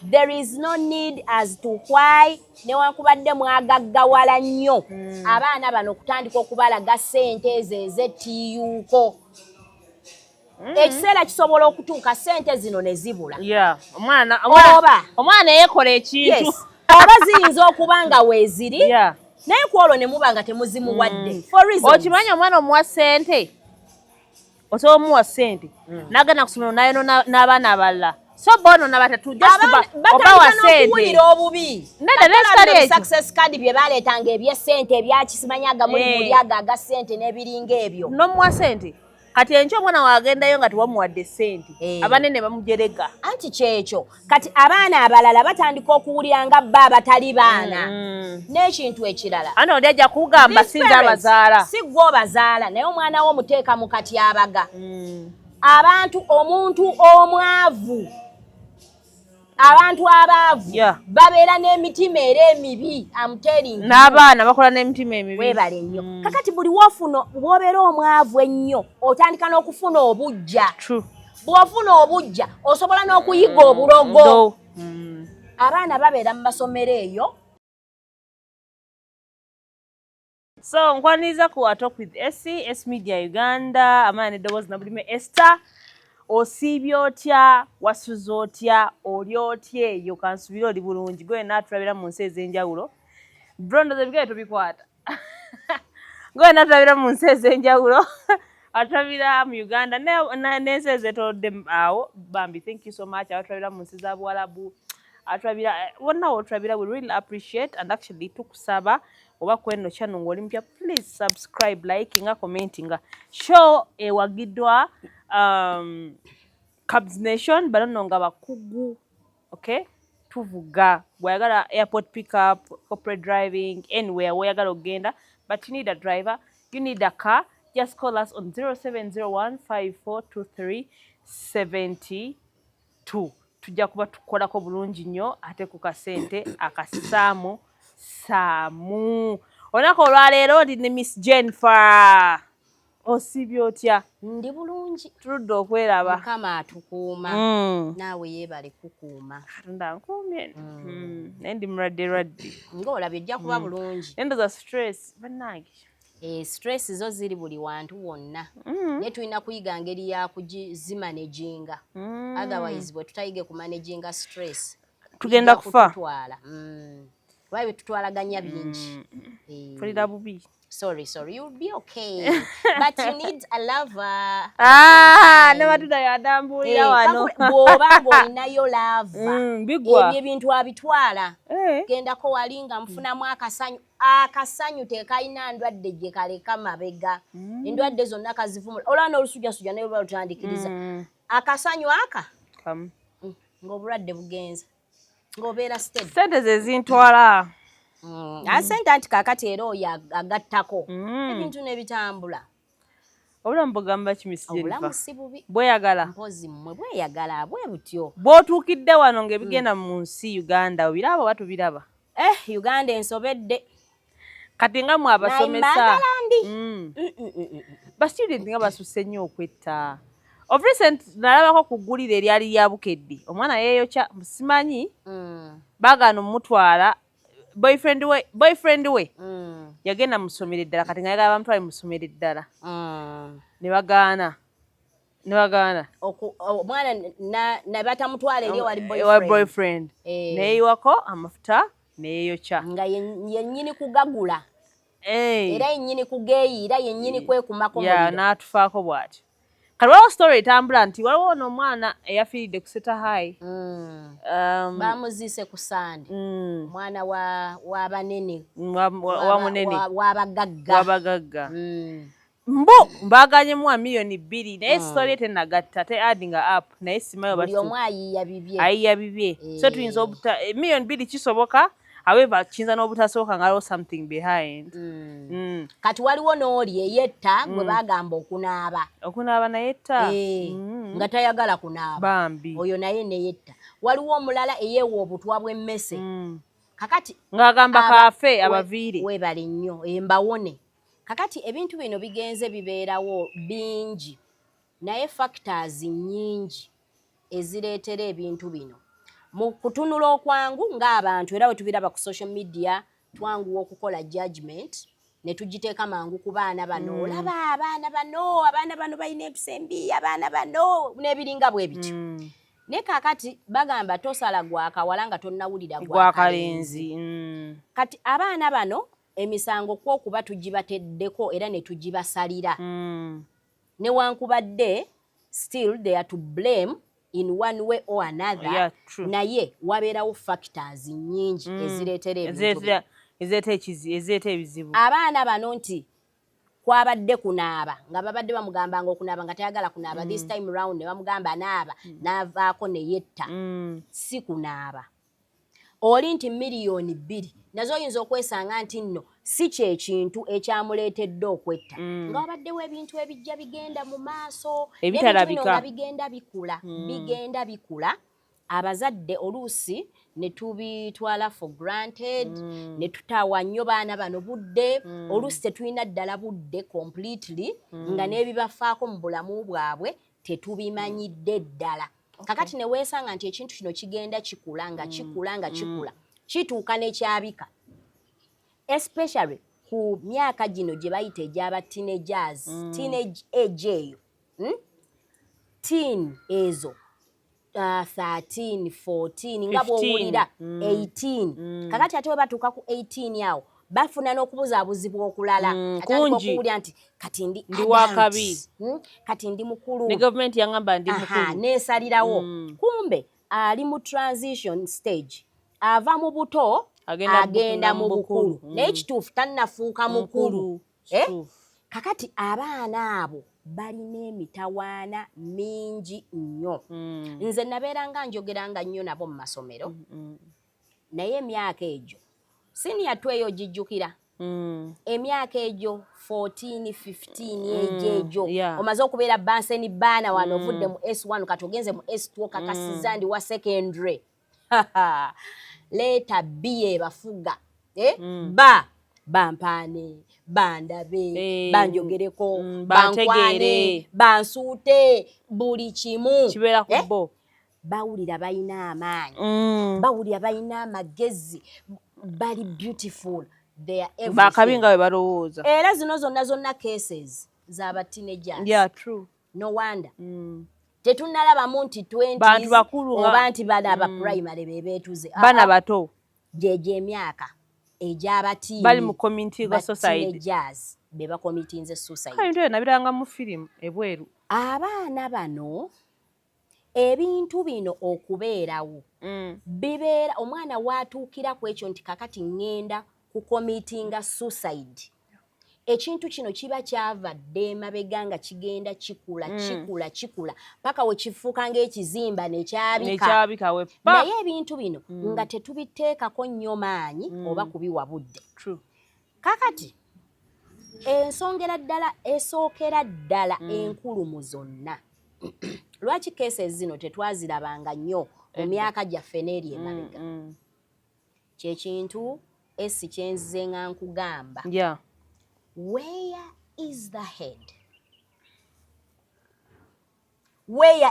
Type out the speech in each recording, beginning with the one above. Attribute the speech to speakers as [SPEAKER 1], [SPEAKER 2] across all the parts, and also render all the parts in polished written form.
[SPEAKER 1] there is no need as to why newankubadde mwagaggawala nnyo abaana bano okutandika okubalaga ssente ezo ez'ettiyuuko. Ekiseera kisobola okutuuka ssente zino ne zibula.
[SPEAKER 2] Omwana yeekola ekintu.
[SPEAKER 1] Oba ziyinza okuba nga weeziri naye ku olwo ne muba nga temuzimuwadde.
[SPEAKER 2] Okimanyi omwana omuwa ssente osobola omuwa ssente n'agenda ku ssomero n'ayono n'abaana abalala. So bono na batatu
[SPEAKER 1] oba wa ssente okuwulira obubi. Success card bye baleetanga eby'essente ebyakisimanya muri mulyaga aga ssente n'ebiringa ebyo.
[SPEAKER 2] N'omuwa ssente kati enkyo omwana waagendayo nga tewamuwadde ssente abanene bamujerega.
[SPEAKER 1] Anti kyekyo kati abaana abalala batandika okuwulira nga bba abatali baana n'ekintu ekirala.
[SPEAKER 2] Ano oli ajja kugamba sinza abazaala.
[SPEAKER 1] Si gwe obazaala naye omwana wo omuteeka mu katyabaga. Abantu omuntu omwavu abantu abaavu babeera n'emitima era emibi amuteringi.
[SPEAKER 2] N'abaana bakola n'emitima emibi.
[SPEAKER 1] Weebale nnyo. Kakati buli woofuno bw'obeera omwavu ennyo otandika n'okufuna obujja. Bw'ofuna obujja osobola n'okuyiga obulogo. Abaana babeera mu masomero eyo.
[SPEAKER 2] So nkwaniza ku Talk with Essie, S Media Uganda, amaana eddoboozi na bulime Esther. Osiibye otya, wasuze otya, oli otya eyo kansubira oli bulungi gwe n'atulabira mu nsi ez'enjawulo. Brondo zebigere tobikwata. Gwe n'atulabira mu nsi ez'enjawulo. Atulabira mu Uganda n'ensi ezeetoolodde awo. Bambi, thank you so much. Atulabira mu nsi za Buwalabu. Atulabira wonna w'otulabira, we really appreciate and actually tukusaba oba kweno channel ng'oli mpya, please subscribe, like nga commentinga. Show ewagiddwa Cubs Nation bano nga bakugu, okay? Tuvuga bwayagala airport pickup, corporate driving, anywhere wayagala ogenda, but you need a driver, you need a car, just call us on 0701542372. Tujja kuba tukolako bulungi nnyo ate ku kasente akasaamu saamu. Onako olwaleero ndi ne Miss Jennifer. Osiibye otya?
[SPEAKER 1] Ndi bulungi.
[SPEAKER 2] Tuludde okweraba.
[SPEAKER 1] Mukama atukuuma. Naawe yeebale kukuuma.
[SPEAKER 2] Katonda nkuumye. Naye ndi muradde.
[SPEAKER 1] Ng'olabye ojja kuba bulungi.
[SPEAKER 2] Endoza stress bannange.
[SPEAKER 1] Stress zo ziri buli wantu wonna. Naye tulina kuyiga ngeri ya kuzimanaginga. Otherwise bwe tutayige kumanaginga stress
[SPEAKER 2] tugenda kufa.
[SPEAKER 1] Lwabe tutwalaganya bingi.
[SPEAKER 2] Tulira bubi.
[SPEAKER 1] Sorry, you'll be okay. But you need a lover.
[SPEAKER 2] Ne batuda yadambulira wano.
[SPEAKER 1] Bw'oba ng'olinayo lava.
[SPEAKER 2] Bigwa.
[SPEAKER 1] Ebyo ebintu abitwala. Gendako wali nga nfunamu akasanyu. Akasanyu tekalina ndwadde gye kaleka mabega. Endwadde zonna kazivumula. Olwana olusujjasujja naye luba lutandikiriza. Akasanyu aka? Ng'obulwadde bugenza. Ng'obeera steady.
[SPEAKER 2] Ssente ze zintwala.
[SPEAKER 1] Asente anti kaakati era oyo agattako. Ebintu ne bitambula.
[SPEAKER 2] Obulamu bugamba ki Miss Jennifer?
[SPEAKER 1] Obulamu si bubi.
[SPEAKER 2] Bweyagala.
[SPEAKER 1] Mpozi mmwe bweyagala bwe butyo.
[SPEAKER 2] Bw'otuukidde wano ng'ebigenda mu nsi Uganda obiraba oba tubiraba?
[SPEAKER 1] Uganda ensobedde.
[SPEAKER 2] Kati nga mwe abasomesa. Ba-student nga basusse nnyo okwetta. Of recent nalabako ku ggulire eryali lya Bukedde. Omwana yeeyokya simanyi baagaana omutwala boyfriend we yagenda mu ssomero eddala kati nga yagala bamutwale mu ssomero eddala. Ne bagaana.
[SPEAKER 1] Omwana ne batamutwala eri wali
[SPEAKER 2] boyfriend. Neeyiwako amafuta neeyokya.
[SPEAKER 1] Nga yennyini kugagula. Era yennyini kugeeyiira yennyini kwekumako muliro.
[SPEAKER 2] N'atufaako bw'atyo. Kati waliwo story etambula nti waliwo n'omwana eyafiiridde ku Seta High.
[SPEAKER 1] Bamuziise ku Sande. Mwana w'abanene.
[SPEAKER 2] W'abagagga. Mbaaganyemu $2 naye story tenagatta te adding up naye simayo
[SPEAKER 1] buli omu ayiiya bibye.
[SPEAKER 2] Ayiiya bibye. So tuyinza obuta $2 kisoboka. However, kiyinza n'obutasooka nga waliwo something behind.
[SPEAKER 1] Kati waliwo n'oli eyetta gwe baagamba okunaaba.
[SPEAKER 2] Okunaaba naye etta?
[SPEAKER 1] Nga tayagala kunaaba.
[SPEAKER 2] Bambi.
[SPEAKER 1] Oyo naye neyetta. Waliwo omulala eyeewa obutwa bw'emmese. Kakati
[SPEAKER 2] ng'agamba kaafe abaviire.
[SPEAKER 1] Weebale nnyo mbawone. Kakati ebintu bino bigenze bibeerawo bingi. Naye factors nnyingi ezireetera ebintu bino. mu kutunula okwangu ng'abantu era bwe tubiraba ku social media twanguwa okukola judgment ne tugiteeka mangu ku baana bano olaba abaana bano balina empisa embi abaana bano n'ebiringa bwe bityo naye kaakati bagamba tosala gwakawala nga tonnawulira gwakalenzi kati abaana bano emisango kwokuba tugibateddeko era ne tugibasalira newankubadde still they are to blame in one way or another naye wabeerawo factors nnyingi ezireetera
[SPEAKER 2] ezeeta ebizibu
[SPEAKER 1] abaana bano nti kwabadde kunaaba nga babadde bamugambanga okunaaba nga tayagala kunaaba this time round ne bamugamba naaba n'avaako ne yetta si kunaaba oli nti miliyoni 2 nazo oyinza okwesanga nti nno si kyekintu ekyamuleetedde okwetta nga wabaddewo ebintu ebijja bigenda mu maaso
[SPEAKER 2] ebitalabika
[SPEAKER 1] bigenda bikula abazadde oluusi ne tubitwala for granted ne tutaawa nnyo baana bano budde oluusi tetulina ddala budde completely nga n'ebibafaako mu bulamu bwabwe tetubimanyidde ddala kakati ne weesanga nti ekintu kino kigenda kikula nga kikula kituuka n'ekyabika especially ku myaka gino gye bayita egy'aba teenagers teenage age eyo teen ezo 13 14 nga bw'owulira 18 kakati ate we batuuka ku 18 awo bafuna n'okubuzaabuzibwa okulala okuwulira nti kati ndi
[SPEAKER 2] wakabi
[SPEAKER 1] kati ndi mukulu
[SPEAKER 2] ne gavumenti yangamba ndi mukulu
[SPEAKER 1] neesalirawo kumbe ali mu transition stage ava mu buto agenda mu bukulu naye ekituufu tannafuuka mukulu kakati abaana abo balina emitawaana mingi nnyo nze nabeera nga njogeranga nnyo nabo mu masomero naye emyaka egyo siniya tweyo gijjukira emyaka egyo 14 15 egyo omaze okubeera banseni baana wano ovudde mu S1 kati ogenze mu S2 kakasiza ndi wa secondary leeta B ebafuga bampaane bandabe banjogereko bankwane bansuute buli kimu
[SPEAKER 2] kibeera ku bo
[SPEAKER 1] bawulira balina amaanyi bawulira balina amagezi bali beautiful they are everything
[SPEAKER 2] bakabi nga bwe balowooza
[SPEAKER 1] era zino zonna cases z'aba teenagers no wonder tetunnalabamu nti 20
[SPEAKER 2] bantu bakulu
[SPEAKER 1] oba nti bana aba primary bebeetuze
[SPEAKER 2] bana bato
[SPEAKER 1] gyegyo emyaka egy'abatiini
[SPEAKER 2] bali mu community ga society
[SPEAKER 1] teenagers be bakomitinze suicide
[SPEAKER 2] ebintu ebyo nabiranga mu firimu ebweru
[SPEAKER 1] abaana bano ebintu bino okubeerawo bibeera omwana waatuukira ku ekyo nti kakati ŋŋenda kukomitinga suicide ekintu kino kiba kyavadde emabega nga kigenda kikula paka we kifuuka ng'ekizimba nekyabika naye ebintu bino nga tetubiteekako nnyo maanyi oba kubiwa budde kakati esookera ddala enkulu mu zonna lwaki cases zino tetwazirabanga nnyo mu myaka gyaffe n'eri emabega kyekintu esi kyenzize nga nkugamba where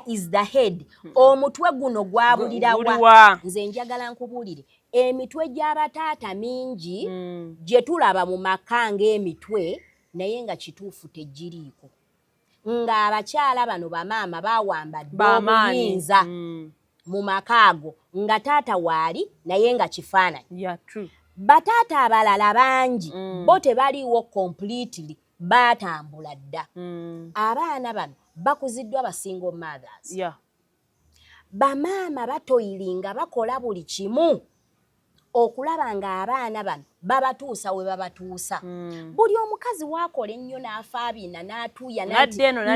[SPEAKER 1] is the head omutwe guno gwabulirawa nze njagala nkubuulire emitwe gy'abataata mingi gye tulaba mu maka ng'emitwe naye nga kituufu tegiriiko ng'abakyala bano bamaama bawambadde obuyinza mu maka ago nga taata waali naye nga kifaananyi bataata abalala bangi bo tebaliiwo completely baatambula dda abaana bano bakuziddwa ba single mothers bamaama batoyiringa bakola buli kimu okulaba ng'abaana bano babatuusa we babatuusa buli omukazi waakola ennyo n'afaabiina n'atuuya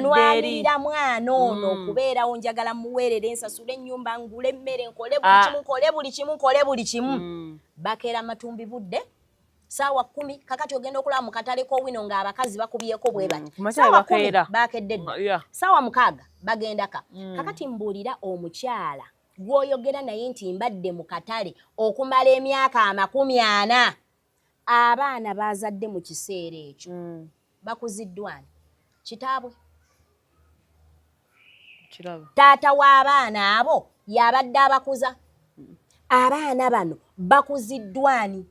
[SPEAKER 1] nwanirira mwana ono okubeerawo njagala muweerera ensasula ennyumba ngule emmere nkole buli kimu bakeera matumbi budde saawa 10 kakati ogenda okulaba mu katale k'owino ng'abakazi bakubyeko bwe bati bakedde dda saawa 6 bagendaka kakati mbuulira omukyala gw'oyogera naye nti mbadde mu katale okumala emyaka 40 abaana bazadde mu kiseera ekyo bakuziddwani kitaabwe taata w'abaana abo yabadde abakuza abaana bano bakuziddwani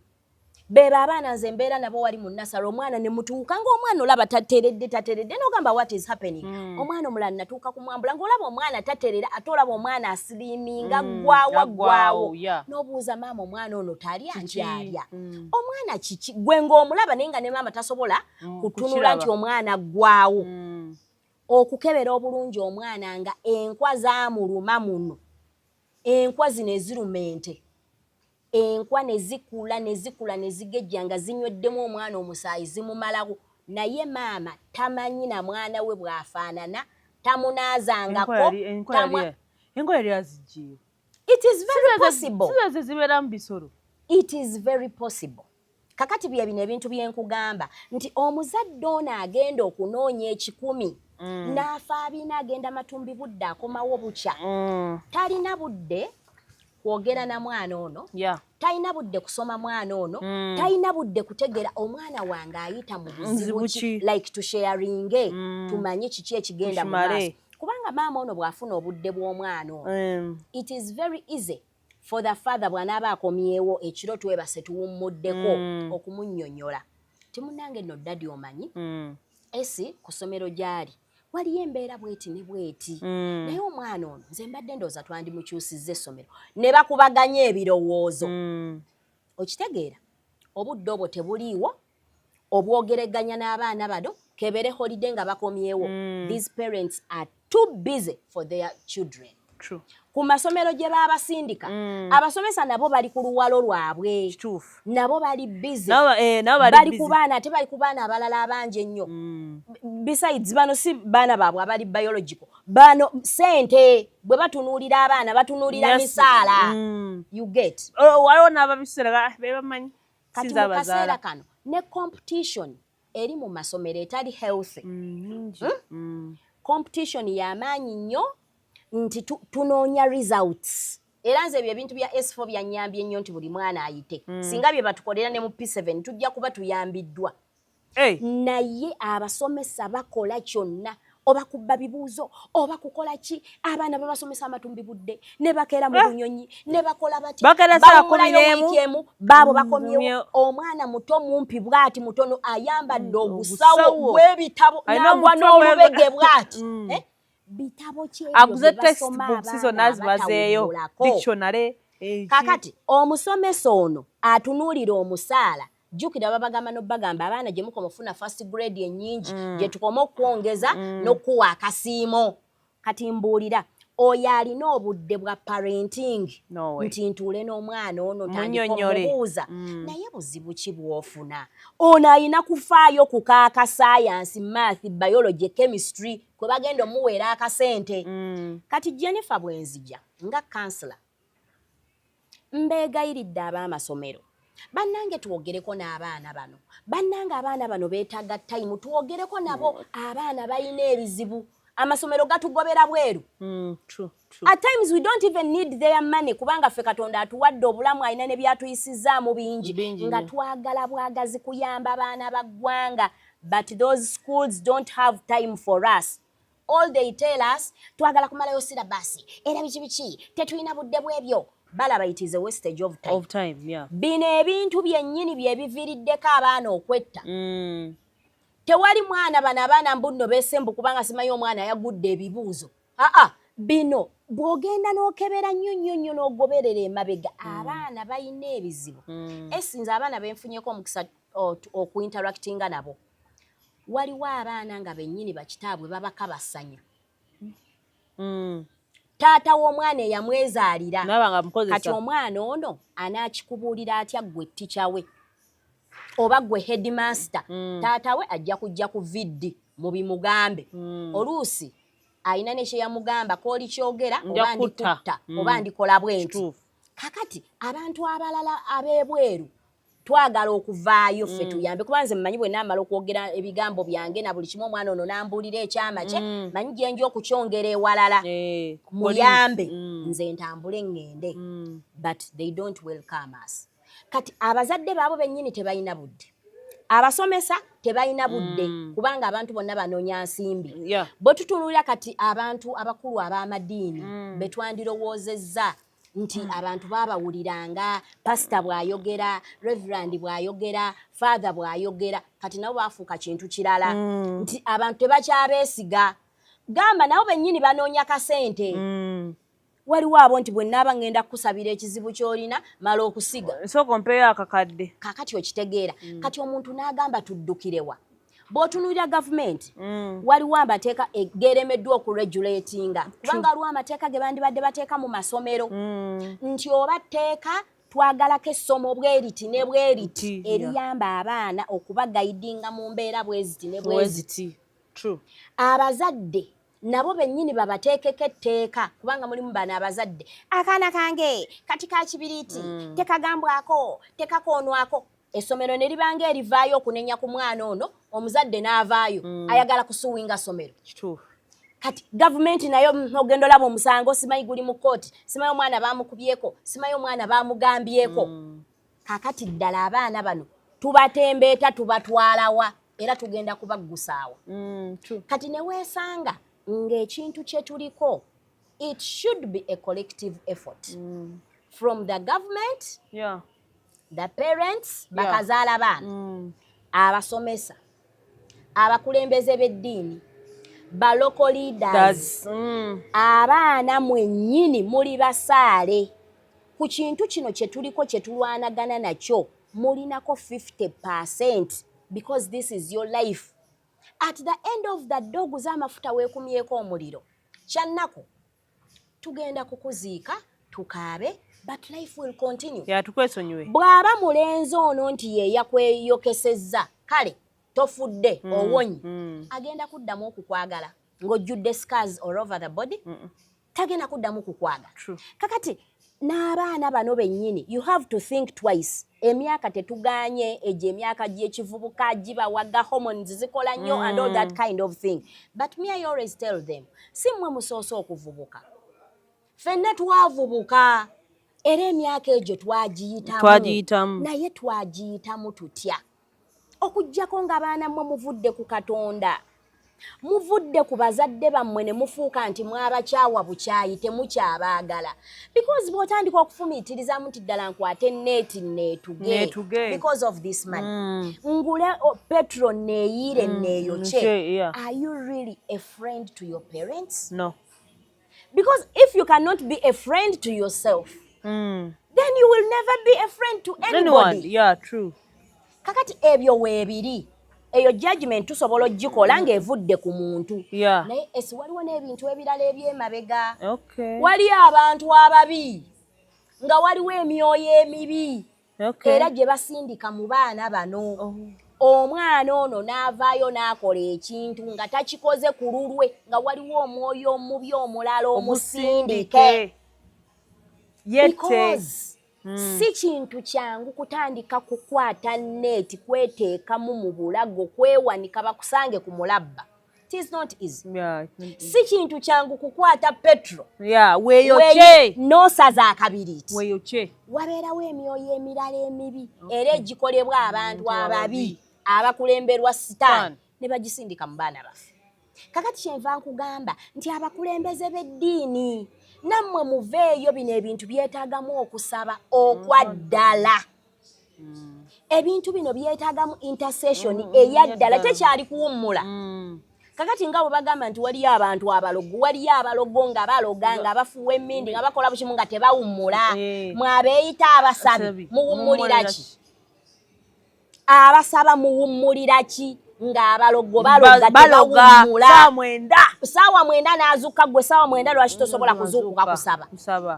[SPEAKER 1] beba abaana nze mbeera nabo wali mu nasala omwana ne mutuuka ng'omwana olaba tateredde n'ogamba what is happening omwana omulala natuuka kumwambula ng'olaba omwana taterera ate olaba omwana asiliiminga ggwawo n'obuuza maama omwana ono talya nkyalya omwana kiki gwe ng'omulaba naye nga ne maama tasobola kutunula nti omwana ggwawo okukebera obulungi omwana nga enkwa zaamuluma muno enkwa zino eziruma ente enkwa ne zikula ne zigejja nga zinyweddemu omwana omusaayi zimumalawo naye maama tamanyi na mwana we bw'afaanana tamunaazangako
[SPEAKER 2] enkola yali azijjiyo.
[SPEAKER 1] It is very possible.
[SPEAKER 2] Sizo zibeera mu bisolo.
[SPEAKER 1] It is very possible. Kakati bye bino ebintu bye nkugamba nti omuzadde ono agenda okunoonya ekikumi n'afa abina agenda matumbi budde akomawo bukya talina budde kwogera na mwana ono talina budde kusoma mwana ono talina budde kutegera omwana wange ayita mu buzibu ki like tusharinge tumanye kiki ekigenda mu maaso kubanga maama ono bw'afuna obudde bw'omwana ono it is very easy for the father bw'anaaba akomyewo ekiro twebase tuwummuddeko okumunnyonnyola timunnange nno ddadi omanyi esi ku ssomero gy'ali waliyo embeera bweti ne bweti naye omwana ono nze mbadde ndowooza twandimukyusizza essomero ne bakubaganya ebirowoozo okitegeera obudde obwo tebuliiwo obwogeraganya n'abaana bano kebere holiday nga bakomyewo these parents are too busy for their children.
[SPEAKER 2] True.
[SPEAKER 1] Ku masomero gye baabasindika abasomesa nabo bali ku luwalo lwabwe nabo bali busy bali ku baana ate bali ku baana abalala abangi ennyo besides bano si baana baabwe abali biological bano sente bwe batunuulira abaana batunuulira misaala you get
[SPEAKER 2] waliwo n'ababisera bebamanyi
[SPEAKER 1] kati mu kaseera kano ne competition eri mu masomero etali healthy competition y'amaanyi nnyo nti tunoonya results era nze ebyo ebintu bya S4 byanyambye nnyo nti buli mwana ayite singa bye batukolera ne mu P7 tujja kuba tuyambiddwa naye abasomesa bakola kyonna oba kubba bibuuzo oba kukola ki abaana babasomesa amatumbi budde ne bakeera mu bunyonyi ne bakola bati bakomyeemu baabo bakomyewo omwana muto mumpi bwati mutono ayambadde obusawo bw'ebitabo n'agwa n'olubege bwati bitabo
[SPEAKER 2] aguze textbooks zonna zibazeeyo dictionary
[SPEAKER 1] kakati omusomesa ono atunuulira omusaala jjukira babagamba n'obbagamba abaana gye mukoma ofuna first grade ennyingi gye tukoma okwongeza n'okuwa akasiimo kati mbuulira oyo alina obudde bwa parenting nti ntuule n'omwana ono tandika omubuuza naye buzibu ki bw'ofuna ono alina kufaayo ku kaaka science math biology chemistry kwe bagenda omuweera akasente kati Jennifer bwenzija nga kansala mbeegayiridde ab'amasomero bannange twogereko n'abaana bano bannange abaana bano beetaaga time twogereko nabo abaana balina ebizibu amasomero gatugobera bweru at times we don't even need their money kubanga ffe Katonda atuwadde obulamu alina ne byatuyisizaamu bingi nga twagala bwagazi kuyamba abaana ba ggwanga but those schools don't have time for us. All they tell us twagala kumalayo syllabus era biki tetulina budde bwebyo balaba it is a wastage of time. Bino ebintu byennyini bye biviiriddeko abaana okwetta tewali mwana bano abaana mbunno beesembu kubanga simanyi omwana yagudde ebibuuzo bino bw'ogenda n'okebera nnyo n'ogoberera emabega abaana balina ebizibu esinza abaana benfunyeko omukisa okuinteractinga nabo waliwo abaana nga bennyini bakitaabwe babaka basanya taata w'omwana eyamwezaalira kati omwana ono anaakikubuulira atya ggwe ttica we oba ggwe headmaster taata we ajja kujja ku viddi mu bimugambe oluusi alina ne kye yamugamba kooli kyogera oba ndikutta oba ndikola bwenti kakati abantu abalala ab'ebweru twagala okuvaayo ffe tuyambe kuba nze mmanyi bwe naamala okwogera ebigambo byange na buli kimu omwana ono n'ambuulira ekyama kye manyi gye nja okukyongera ewalala muyambe nze ntambule ŋŋende but they don't welcome us. Kati abazadde baabo bennyini tebalina budde abasomesa tebalina budde kubanga abantu bonna banoonya nsimbi bwe tutunuulira kati abantu abakulu ab'amadiini be twandirowoozezza nti abantu babawuliranga pastor bwayogera reverend bwayogera father bwayogera kati nabo bafuuka kintu kirala nti abantu tebakyabeesiga gamba nabo bennyini banoonya kasente waliwo abo nti bwe nnaaba ngenda kukusabira ekizibu ky'olina mala okusiga
[SPEAKER 2] so compare akakadde
[SPEAKER 1] kakati okitegeera kati omuntu n'agamba tuddukirewa bw'otunuulira gavumenti waliwo amateeka geremeddwa okuregulatinga kubanga waliwo amateeka ge bandibadde bateeka mu masomero nti oba tteeka twagalako essomo bweriti ne bweriti eriyamba abaana okubagayidinga mu mbeera bweziti ne bweziti abazadde nabo bennyini babateekeko etteeka kubanga mulimu bano abazadde akaana kange kati ka kibiriiti tekagambwako tekakoonwako essomero ne libanga erivaayo okunenya ku mwana ono omuzadde n'avaayo ayagala kusuwinga ssomero kati gavumenti nayo ogenda olaba omusango simanyi guli mu kkooti simanyi omwana baamukubyeko simanyi omwana baamugambyeko kakati ddala abaana bano tubatembeeta tubatwalawa era tugenda kubaggusaawa kati ne weesanga ng'ekintu kye tuliko it should be a collective effort from the government the parents bakazaala baana abasomesa abakulembeze b'eddiini ba local leaders abaana mwennyini muli basaale ku kintu kino kye tuliko kye tulwanagana nakyo mulinako 50% because this is your life at the end of the day oguza amafuta weekumyeko omuliro kyannako tugenda kukuziika tukaabe but life will continue
[SPEAKER 2] tukwesonyiwe
[SPEAKER 1] bw'aba mulenzi ono nti ye yakweyokesezza kale tofudde owonyi agenda kuddamu okukwagala ng'ojjudde scars all over the body tagenda kuddamu kukwagala kakati n'abaana bano bennyini you have to think twice emyaka tetuganye egyo emyaka gy'ekivubuka gibawaga hormones zikola nnyo and all that kind of thing but me I always tell them si mmwe musoose okuvubuka ffenna twavubuka era emyaka egyo twagiyitamu naye twagiyitamu tutya okuggyako ng'abaana mmwe muvudde ku Katonda muvudde ku bazadde bammwe ne mufuuka nti mwabakyawa bukyayi temukyabaagala because bw'otandika okufumiitirizamu nti ddala nkwate neeti neetuge because of this money ngule petrol neeyiire neeyokye are you really a friend to your parents?
[SPEAKER 2] No.
[SPEAKER 1] Because if you cannot be a friend to yourself then you will never be a friend to anybody.
[SPEAKER 2] Yeah, true.
[SPEAKER 1] Kakati ebyo weebiri eyo judgment tusobola ogikola ng'evudde ku muntu naye esi waliwo n'ebintu ebirala ebyemabega wali abantu ababi nga waliwo emyoyo emibi era gye basindika mu baana bano omwana ono n'avaayo n'akola ekintu nga takikoze ku lulwe nga waliwo omwoyo omubi omulala omusindike because si kintu kyangu kutandika kukwata neeti kweteekamu mu bulago kwewanika bakusange ku mulabba. It is not easy. Si kintu kyangu kukwata petro
[SPEAKER 2] weeyokye
[SPEAKER 1] n'osaza akabiriiti
[SPEAKER 2] weeyokye
[SPEAKER 1] wabeerawo emyoyo emirala emibi era egikolebwa abantu ababi abakulemberwa sitaani ne bagisindika mu baana baffe. Kakati kyenva nkugamba nti abakulembeze b'eddiini nammwe muveeyo bino ebintu byetaagamu okusaba okwaddala ebintu bino byetaagamu intercession eyaddala tekyali kuwummula kakati nga bwe bagamba nti waliyo abantu abalogo waliyo abalogo nga baloga nga bafuwa emmindi nga bakola bukimu nga tebawummula mwabeeyita abasabi muwummulira ki abasaba muwummulira ki ng'abalogo baloga tebawummula saawa mwenda n'azuuka gwe saawa mwenda lwaki tosobola kuzuukuka kusaba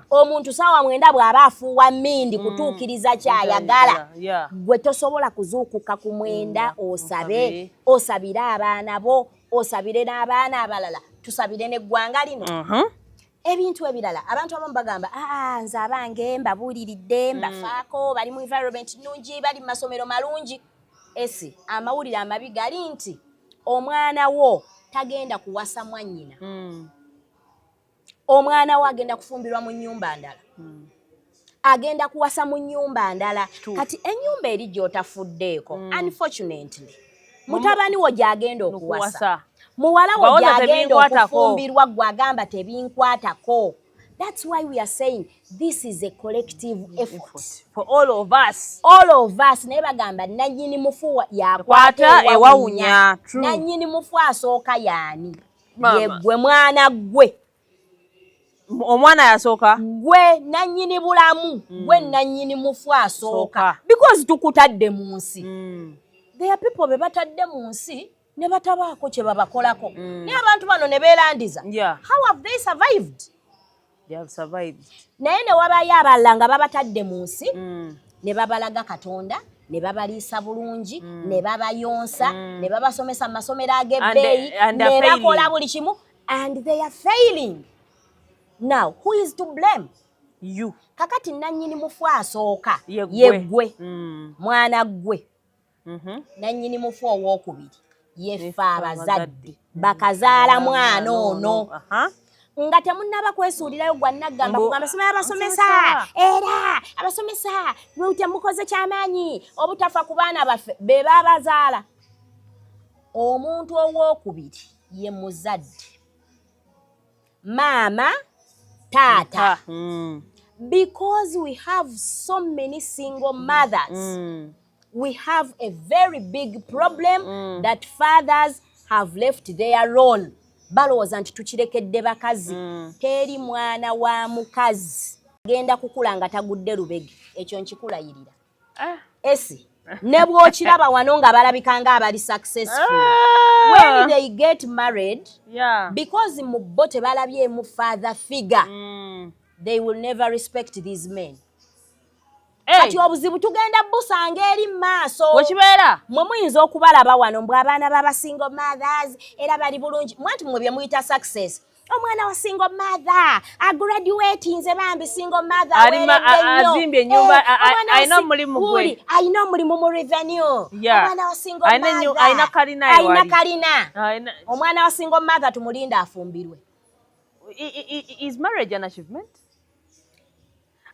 [SPEAKER 1] omuntu saawa mwenda bw'aba afuuwa mmindi kutuukiriza kyayagala gwe tosobola kuzuukuka ku mwenda osabe osabire abaana bo osabire n'abaana abalala tusabire n'eggwanga lino ebintu ebirala abantu abamu bagamba nze abange mbabuuliridde mbafaako bali mu environment nnungi bali mu masomero malungi esi amawulire amabi gali nti omwana wo tagenda kuwasa mwannyina omwana wo agenda kufumbirwa mu nnyumba ndala agenda kuwasa mu nnyumba ndala kati ennyumba eri gy'otafuddeeko unfortunately mutabani wo gy'agenda okuwasa muwala wo gy'agenda okufumbirwa gwe agamba tebinkwatako That's why we are saying this is a collective effort
[SPEAKER 2] for all of us.
[SPEAKER 1] All of us. Naye bagamba nannyini mufu yakwata ewawunya. Nannyini mufu asooka yaani? Ye gwe mwana gwe.
[SPEAKER 2] Omwana yasooka?
[SPEAKER 1] Gwe nannyini bulamu. Gwe nannyini mufu asooka. Because tukutadde mu nsi. There are people be batadde mu nsi ne batabaako kye babakolako. Naye abantu bano ne beerandiza. How have they survived?
[SPEAKER 2] They have survived.
[SPEAKER 1] Naye ne wabayo abalala nga babatadde mu nsi ne babalaga Katonda, ne babaliisa bulungi, ne babayonsa, ne babasomesa mu masomero ag'ebbeeyi, ne bakola buli kimu, and they are failing. Now, who is to blame?
[SPEAKER 2] You.
[SPEAKER 1] Kakati nannyini mufu asooka ye gwe, mwana gwe. Nannyini mufu owookubiri yeffe abazadde bakazaala mwana ono. Nga temunnaba kwesuulirayo gwa naggamba ku amasomero abasomesa era abasomesa temukoze kyamaanyi obutafa ku baana baffe be baabazaala. Omuntu owookubiri ye muzadde, maama, taata. Because we have so many single mothers, we have a very big problem that fathers have left their role. Balowooza nti tukirekedde bakazi. Teri mwana wa mukazi genda kukula nga tagudde lubege. Ekyo nkikulayirira. Esi ne bw'okiraba wano nga balabika nga abali successful. When they get married, because mu bo tebalabyemu father figure, they will never respect these men. Kati obuzibu tugenda busanga eri maaso.
[SPEAKER 2] Wekibeera
[SPEAKER 1] mwe muyinza okubalaba wano mbw abaana baba single mothers era bali bulungi mwanti mwe bye muyita success. Omwana wa single mother graduate nze bambi single mother
[SPEAKER 2] azimbye ennyumba ayina omulimu gwe,
[SPEAKER 1] ayina omulimu mu revenue. Omwana wa single mother
[SPEAKER 2] ayina kalina.
[SPEAKER 1] Omwana wa single mother tumulinda afumbirwe.
[SPEAKER 2] Is marriage an achievement?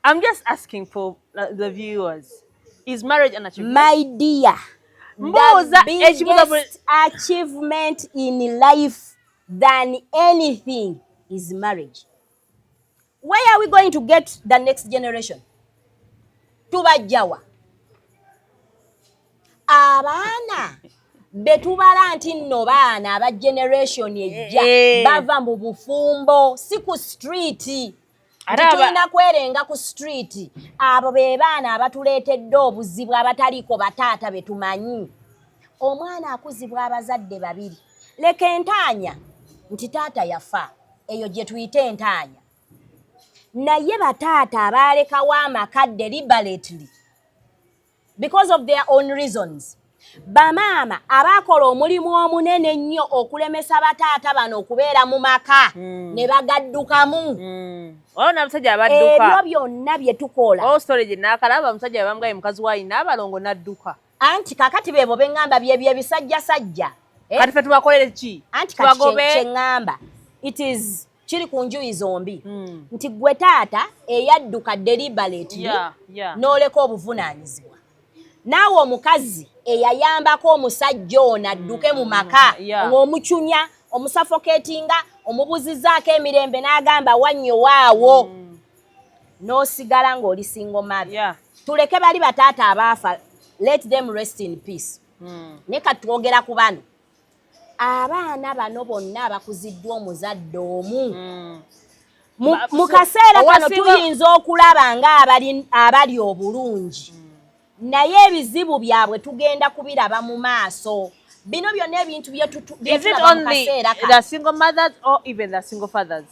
[SPEAKER 2] I'm just asking for the viewers. Is marriage an achievement?
[SPEAKER 1] My dear, the biggest achievement in life than anything is marriage. Where are we going to get the next generation? Tubajjawa. Abaana betubala nti nno baana aba generation ejja bava mu bufumbo si ku street. Tulina kwerenga ku street. Abo be baana abatuleetedde obuzibu abataliko bataata betumanyi. Omwana akuzibwa abazadde babiri. Leka entaanya nti taata yafa. Eyo gye tuyita entaanya. Naye bataata abaalekawo amaka deliberately because of their own reasons. Bamaama abaakola omulimu omunene nnyo okulemesa bataata bano okubeera mu maka ne bagaddukamu.
[SPEAKER 2] Olwo abasajja abadduka.
[SPEAKER 1] Ebyo byonna bye tukola.
[SPEAKER 2] Storage n'akalaba omusajja bamugaye mukazi wa yina abalongo n'adduka.
[SPEAKER 1] Anti kakati beebo be ŋŋamba bye bisajjasajja.
[SPEAKER 2] Kati ffe tubakolere ki?
[SPEAKER 1] Anti kati kye ŋŋamba. It is kiri ku njuyi zombi. Nti gwe taata eyadduka deliberately n'oleka obuvunaanyizibwa. Naawe omukazi eyayambako omusajja ono adduke mu maka ng'omucunya omusafoketinga omubuzizaako emirembe n'agamba wannyo waawo n'osigala ng'oli single mother. Tuleke bali bataata abaafa, let them rest in peace. Ne katwogera ku bano abaana bano bonna abakuziddwa omuzadde omu. Mu kaseera kano tuyinza okulaba nga abali obulungi. Naye ebizibu byabwe tugenda kubiraba mu maaso. Bino byonna ebintu byetulaba mu kaseera kano.
[SPEAKER 2] The single mothers or even the single fathers?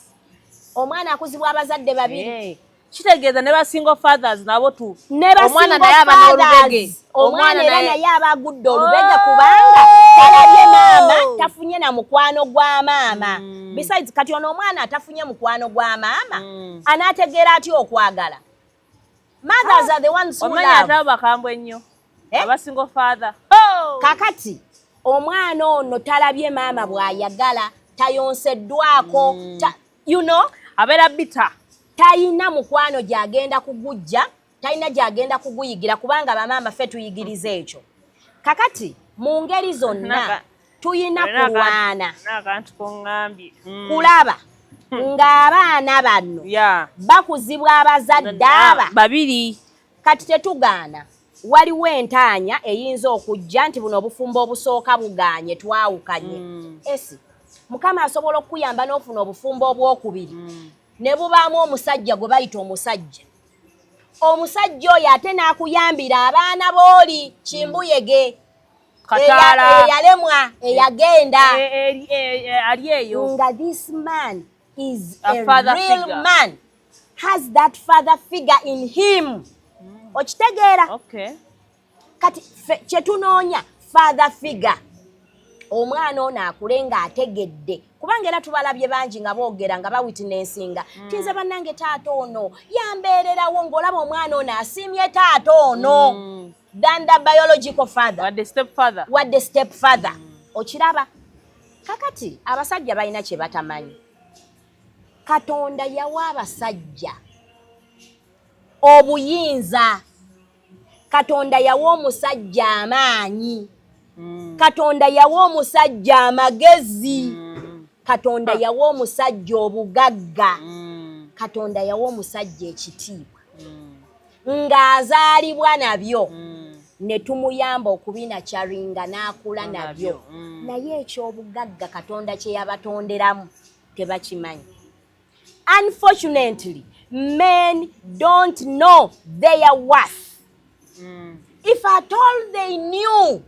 [SPEAKER 1] Omwana akuzibwa abazadde babiri.
[SPEAKER 2] Kitegeeza ne ba single fathers nabo tu.
[SPEAKER 1] Omwana naye aba n'olubege. Omwana era naye aba agudde olubege kubanga talabye maama, tafunye na mukwano gwa maama. Besides kati ono omwana atafunye mukwano gwa maama, anaategeera atya okwagala? Mothers are the ones who love.
[SPEAKER 2] Omwana ataba bakambwe nnyo. Aba single father.
[SPEAKER 1] Kakati omwana ono talabye maama bw'ayagala, tayonseddwako, you know,
[SPEAKER 2] abeera bitter.
[SPEAKER 1] Tayina mukwano gy'agenda kugujja, tayina gy'agenda kuguyigira kubanga bamaama ffe tuyigiriza ekyo. Kakati mu ngeri zonna tuyina kulwana, kulaba, ng'abaana bano bakuzibwa abazadde aba
[SPEAKER 2] babiri.
[SPEAKER 1] Kati tetugaana waliwo entaanya eyinza okujja nti buno obufumbo obusooka bugaanye twawukanye. Esi Mukama asobola okuyamba n'ofuna obufumbo obwokubiri ne bubaamu omusajja gwe bayita omusajja. Omusajja oyo ate n'akuyambira abaana booli Kimbuyege
[SPEAKER 2] Kataala
[SPEAKER 1] eyalemwa eyagenda
[SPEAKER 2] ali eyo
[SPEAKER 1] nga this man is
[SPEAKER 2] a
[SPEAKER 1] a
[SPEAKER 2] father
[SPEAKER 1] real
[SPEAKER 2] figure.
[SPEAKER 1] man, has that father figure in him. Okitegeera?
[SPEAKER 2] Okay.
[SPEAKER 1] Kati kyetunoonya father figure. Omwana ono akule ng'ategedde kubanga era tubalabye bangi nga boogera nga bawitnessinga tinze bannange taata ono yambeererawo ng'olaba omwana ono asiimye taata ono than the biological father wadde step father. Okiraba? Kakati abasajja balina kye batamanyi. Katonda yawa abasajja obuyinza. Katonda yawa omusajja amaanyi. Katonda yawa omusajja amagezi. Katonda yawa omusajja obugagga. Katonda yawa omusajja ekitiibwa. Ng'azaalibwa nabyo ne tumuyamba okubinakyaringa n'akula nabyo. Naye ekyobugagga Katonda kye yabatonderamu tebakimanyi. Unfortunately, men don't know their worth. If at all they knew,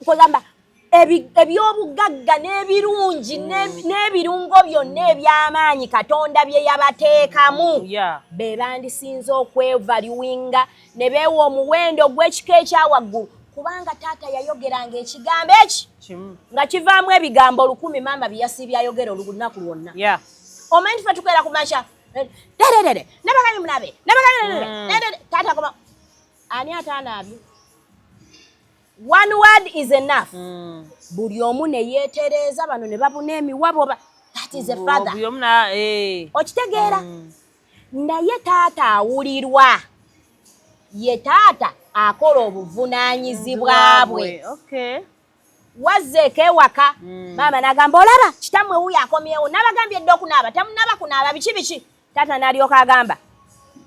[SPEAKER 1] kugamba ebyobugagga n'ebirungi n'ebirungo byonna eby'amaanyi Katonda bye yabateekamu, be bandisinze okwevaluwinga ne beewa omuwendo gw'ekika ekyawaggulu. Kubanga taata yayogeranga ekigambo eki nga kivaamu ebigambo 100 maama bye yasiibye ayogera olunaku lwonna. Omanyi nti fe tukeera ku makya nabaganyi munabe taata koma ani atanaabye. One word is enough. Buli omu ne yeetereeza bano ne babuna emiwabo. That is a father. Okitegeera? Naye taata awulirwa. Ye taata akola obuvunaanyizibwa bwe. Wazzeeko ewaka maama n'agamba olaba kitammwe wuyo akomyewo nabagambye edda okunaaba temunaba kunaaba biki. Taata n'alyoka agamba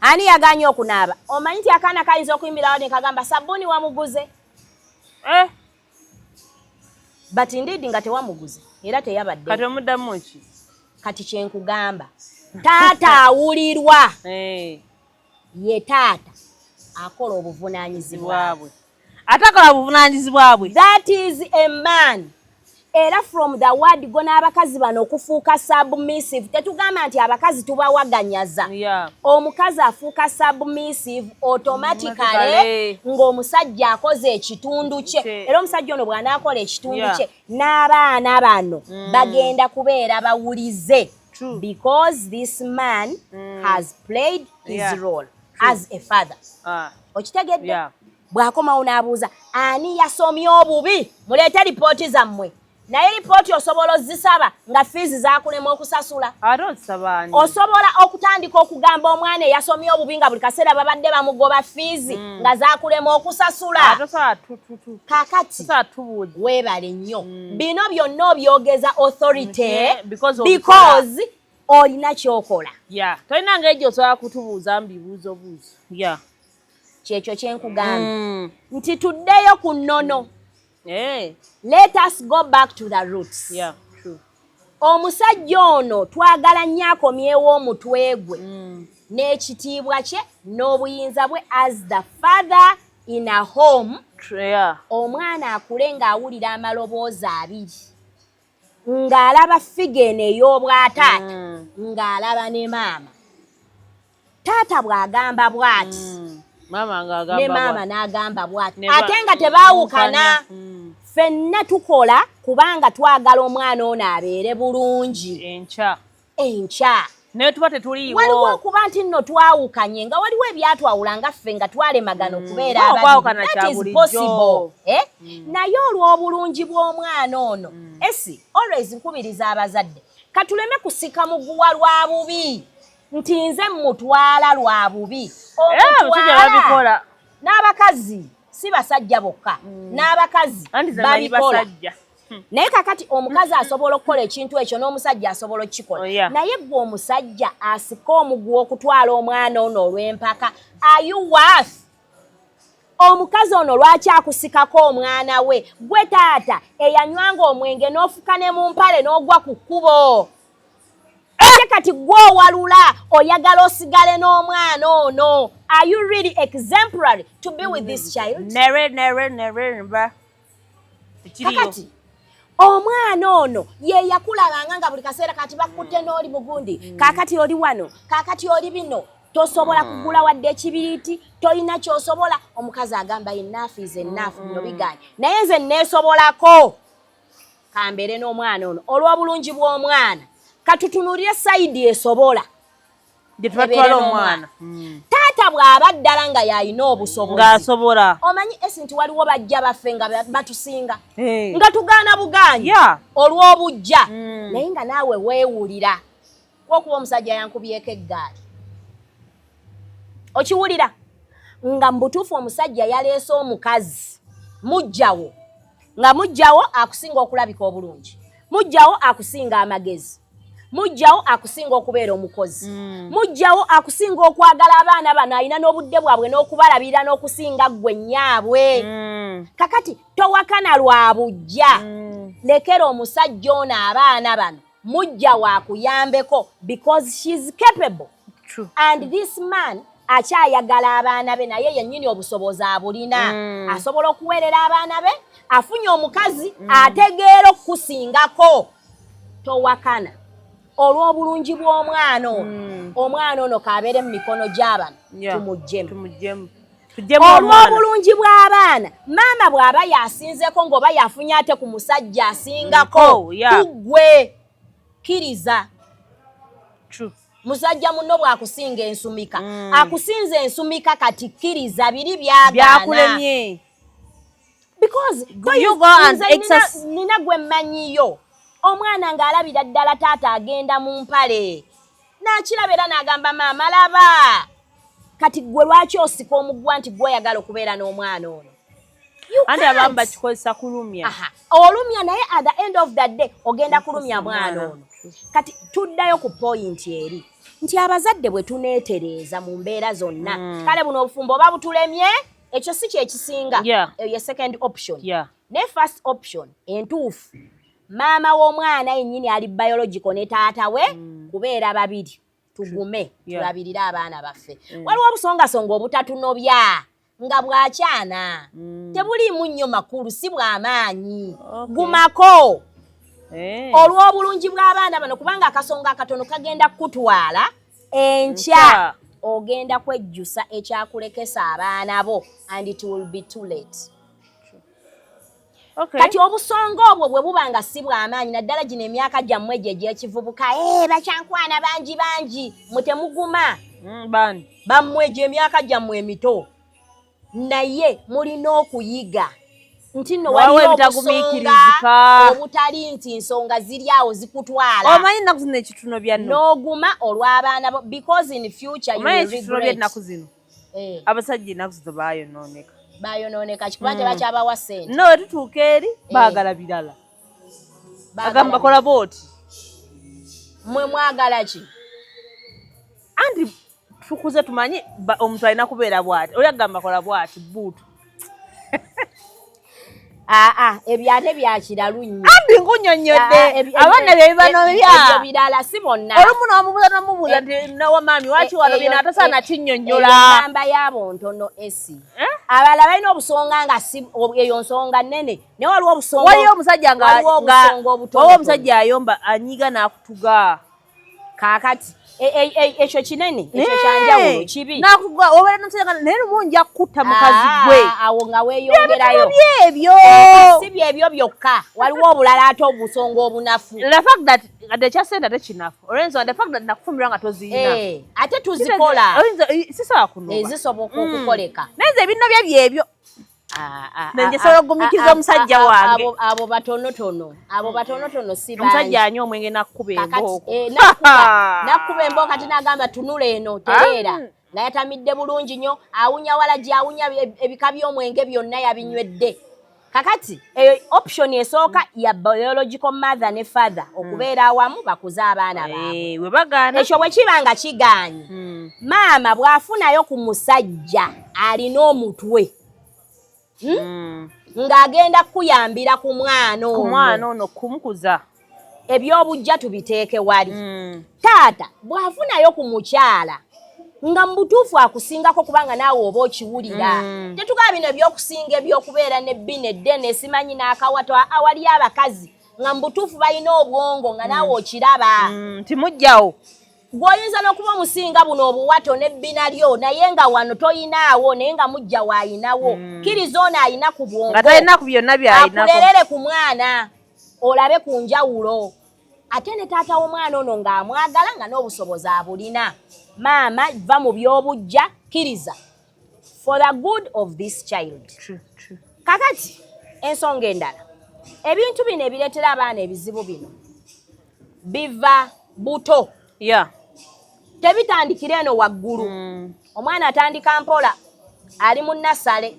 [SPEAKER 1] ani yaganye okunaaba? Omanyi nti akaana kayinza okuyimbirawo ne kagamba sabbuuni wamuguze. But indeed nga tewamuguze era teyabadde.
[SPEAKER 2] Kati omuddamu ki?
[SPEAKER 1] Kati kyenkugamba taata awulirwa. Ye taata akola obuvunaanyizibwa bwe.
[SPEAKER 2] Atakola obuvunaanyizibwa bwe.
[SPEAKER 1] That is a man. Era from the word go n'abakazi bano okufuuka submissive. Tetugamba nti abakazi tubawaganyaza. Omukazi afuuka submissive automatically ng'omusajja akoze ekitundu kye. Era omusajja ono bw'anaakola ekitundu kye n'abaana bano bagenda kubeera bawulize. Because this man has played his role as a father. Okitegedde? Bw'akomawo n'abuuza ani yasomye obubi muleete lipooti zammwe. Naye lipooti osobola ozisaba nga fiizi zaakulema okusasula. Osobola okutandika okugamba omwana eyasomye obubi nga buli kaseera babadde bamugoba fiizi nga zaakulema okusasula. Kaakati weebale nnyo. Bino byonna obyogeza authority because olina ky'okola.
[SPEAKER 2] Tolina ng'egyo osobola kutubuuza mbibuuzo buuzo.
[SPEAKER 1] Kyekyo kyenkugamba nti tuddeyo ku nnono. Let us go back to the roots. Omusajja ono twagala nnyo akomyewo omutwe gwe n'ekitiibwa kye n'obuyinza bwe as the father in a home. Omwana akule ng'awulira amaloboozi abiri, ng'alaba figa eno ey'obwataata, ng'alaba ne maama. Taata bw'agamba bw'ati ne maama n'agamba bw'ati, ate nga tebaawukana. Ffenna tukola kubanga twagala omwana ono abeere bulungi enkya.
[SPEAKER 2] Naye tuba tetuliiwo.
[SPEAKER 1] Waliwo okuba nti nno twawukanye nga waliwo ebyatwawula nga ffe nga twalemagana okubeera ababiri. That is possible. Naye olw'obulungi bw'omwana ono, always nkubiriza abazadde katuleme kusika muguwa lwa bubi nti nze mmutwala lwa bubi.
[SPEAKER 2] Omutwala
[SPEAKER 1] n'abakazi si basajja bokka, n'abakazi babikola. naye kakati omukazi asobola okukola ekintu ekyo n'omusajja asobola okukikola naye gwe omusajja asika omuguwa okutwala omwana ono olw'empaka are you worth omukazi ono lwaki akusikako omwana we gwe taata eyanywanga omwenge n'ofuka ne mu mpale n'ogwa ku kkubo ate kati gwe owalula oyagala osigale n'omwana ono are you really exemplary to be with this child
[SPEAKER 2] never
[SPEAKER 1] kakati omwana ono ye yakulabanga nga buli kaseera kati bakutte n'oli mugundi kakati oli wano kakati oli bino tosobola kugula wadde ekibiriti toyina kyosobola omukazi agamba enough is enough bino biganye naye nze neesobolako kambeere n'omwana ono olw'obulungi bw'omwana katutunulire sayidi esobola
[SPEAKER 2] gyetwatwala omwana
[SPEAKER 1] taata bw'aba ddala nga yalina obusobozi
[SPEAKER 2] ng'asobola
[SPEAKER 1] omanyi nti waliwo bajja baffe nga batusinga nga tugaana bugaanyi olw'obujja naye nga naawe weewulira okuba omusajja yankubyeko eggaali okiwulira nga mbutuufu omusajja yaleese omukazi mujjawo nga mujjawo akusinga okulabika obulungi mujjawo akusinga amagezi mujjawo akusinga okubeera omukozi mujjawo akusinga okwagala abaana bano alina n'obudde bwabwe n'okubalabirira n'okusinga ggwe nyaabwe kakati towakana lwa bujja lekera omusajja ono abaana bano mujjawo akuyambeko because she's capable and this man akyayagala abaana be naye yennyini obusobozi abulina asobola okuweerera abaana be afunye omukazi ategeera okukusingako towakana olw'obulungi bw'omwana ono omwana ono kabeere mu mikono gy'abano tumugyemu olw'obulungi bw'abaana maama bw'aba yasinzeko ng'oba yafunye ate ku musajja asingako tuggwe kkiriza musajja munno bw'akusinga ensumika akusinza ensumika kati kkiriza biri byakulemye because nina gwe mmanyiyo omwana ng'alabira ddala taata agenda mu mpale n'akiraba era n'agamba maama laba kati gwe lwaki osika omuggwa nti gw'oyagala okubeera n'omwana ono
[SPEAKER 2] andi abamu bakikozesa kulumya
[SPEAKER 1] olumya naye at the end of the day ogenda kulumya mwana ono kati tuddayo ku point eri nti abazadde bwe tuneetereeza mu mbeera zonna kale buno obufumbo oba butulemye ekyo si kyekisinga ye second option ne first option entuufu maama w'omwana yennyini ali biological ne taata we kubeera babiri tugume tulabirire abaana baffe waliwo obusongasonga obutatunobya nga bwakyana tebuliimu nnyo makulu si bw'amaanyi gumako olw'obulungi bw'abaana bano kubanga akasonga akatono kagenda kukutwala enkya ogenda kwejjusa ekyakulekesa abaana bo and it will be too late kati obusonga obwo bwe buba nga si bw'amaanyi naddala gino emyaka gyammwe gye gy'ekivubuka bakyankwana bangi mutemuguma bammwe gye emyaka gyammwe emito naye mulina okuyiga nti nno waliwo obusonga obutali nti nsonga ziri awo zikutwala
[SPEAKER 2] omanyi ennaku zino ekituno byanno
[SPEAKER 1] n'oguma olw'abaana bo because in future you will regret
[SPEAKER 2] ennaku zino abasajja ennaku zino
[SPEAKER 1] bayonooneka kikuba tebakyabawa ssente
[SPEAKER 2] no wetutuuka eri baagala birala agamba bakola booti
[SPEAKER 1] mmwe mwagala ki
[SPEAKER 2] anti tukuze tumanyi omuntu alina kubeera bw'ati oli agamba kola bw'ati buutu
[SPEAKER 1] ebyo ate byakiralu nnyo
[SPEAKER 2] anti nkunyonnyodde abaana bye bibanobya
[SPEAKER 1] ebyo birala si bonna
[SPEAKER 2] olumu n'omubuuza nti nawa maami waki wano bino atasaana kinnyonnyola
[SPEAKER 1] ennamba y'abo ntono esi abalala balina obusonga nga si eyo nsonga nnene naye waliwo obusonga
[SPEAKER 2] waliyo omusajja waliwo omusajja ayomba anyiga n'akutuga
[SPEAKER 1] kaakati ekyo kinene ekyo kyanjawulo kibi
[SPEAKER 2] nakuga obeera nomusajja naye lumu nja kutta mukazi gwe
[SPEAKER 1] awo nga weeyongerayo
[SPEAKER 2] ebyo
[SPEAKER 1] si byebyo byokka waliwo obulala ate obusonga obunafu
[SPEAKER 2] the fact that ekyasente ate kinafu olwensonga the fact that nakufumbirwa nga toziyina
[SPEAKER 1] ate tuzikola
[SPEAKER 2] sisobola kunoba
[SPEAKER 1] zisoboka okukoleka
[SPEAKER 2] naye nze ebinobya byebyo nenjesobola okugumikiza omusajja wange
[SPEAKER 1] abo batonotono si bangi
[SPEAKER 2] omusajja anywa omwenge nakkuba embooko
[SPEAKER 1] nakkuba embooko kati n'agamba tunula eno tereera nga yatamidde bulungi nnyo awunya walagi awunya ebika by'omwenge byonna yabinywedde kakati option esooka ya biological mother ne father okubeera awamu bakuze abaana baabwe
[SPEAKER 2] we bagana
[SPEAKER 1] ekyo bwe kiba nga kigaanye maama bw'afunayo ku musajja alina omutwe ng'agenda kuyambira ku mwana
[SPEAKER 2] ono kumukuza
[SPEAKER 1] ebyobujja tubiteeke wali taata bw'afunayo ku mukyala nga mbutuufu akusingako kubanga naawe oba okiwulira tetugaa bino ebyokusinga ebyokubeera ne bbina eddene simanyi n'akawato awali abakazi nga mbutuufu balina obwongo nga naawe okiraba
[SPEAKER 2] timujjawo
[SPEAKER 1] gw'oyinza n'okuba omusinga buno obuwato n'ebbina lyo naye nga wano toyinaawo naye nga mujja waayinawo kkiriza ono ayina ku bwongo
[SPEAKER 2] nga talina ku byonna by'ayinako
[SPEAKER 1] akulelere ku mwana olabe ku njawulo ate ne taata w'omwana ono ng'amwagala nga n'obusobozi abulina maama va mu byobujja kkiriza for the good of this child. Kakati ensonga endala ebintu bino ebireetera abaana ebizibu bino biva buto tebitandikira eno waggulu omwana atandika mpola ali mu nasale